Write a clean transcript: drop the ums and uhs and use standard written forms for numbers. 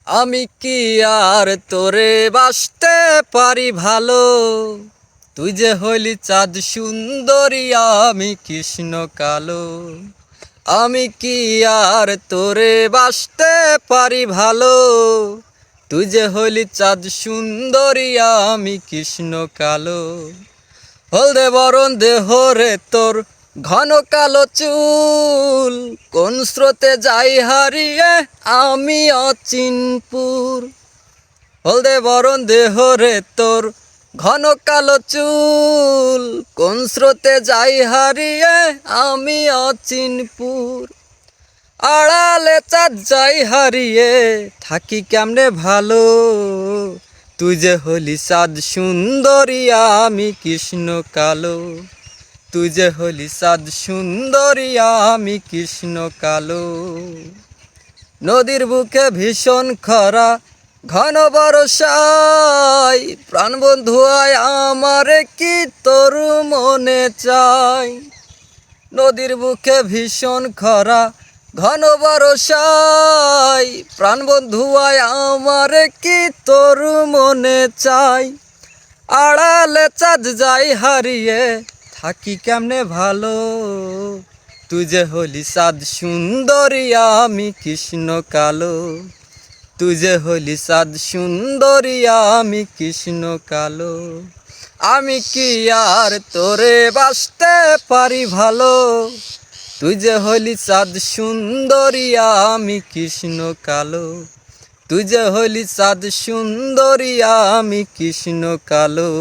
আমি কি আর তোরে বাসতে পারি ভালো? তুই যে হইলি চাঁদ সুন্দরী, আমি কৃষ্ণ কালো। আমি কি আর তোরে বাসতে পারি ভালো? তুই যে হইলি চাঁদ সুন্দরী, আমি কৃষ্ণ কালো। হলদে বরণ দেহ রে তোর ঘন কালো চুল, কোন স্রোতে যাই হারিয়ে আমি অচিনপুর। হলদে বরণ দেহ রে তোর ঘন কালো চুল, কোন স্রোতে যাই হারিয়ে আমি অচিনপুর। আড়ালে চাঁদ যাই হারিয়ে থাকি কেমনে ভালো? তুই যে হলি চাঁদ সুন্দরী, আমি কৃষ্ণ কালো। তুই যে হলি চাঁদ সুন্দরী, আমি কৃষ্ণ কালো। নদীর বুকে ভীষণ খরা, ঘন বরষায়, প্রাণ বন্ধু আয় আমারে কি তোর মনে চাই। নদীর বুকে ভীষণ খরা, ঘন বরষায়, প্রাণ বন্ধু আয় আমারে কি তোর মনে চাই। আড়ালে চাঁদ যাই হারিয়ে থাকি কেমনে ভালো? তুই যে হলি চাঁদ সুন্দরী, আমি কৃষ্ণ কালো। তুই যে হলি চাঁদ সুন্দরী, আমি কৃষ্ণ কালো। আমি কি আর তোরে বাসতে পারি ভালো? তুই যে হলি চাঁদ সুন্দরী, আমি কৃষ্ণ কালো। তুই যে হলি চাঁদ সুন্দরী, আমি কৃষ্ণ কালো।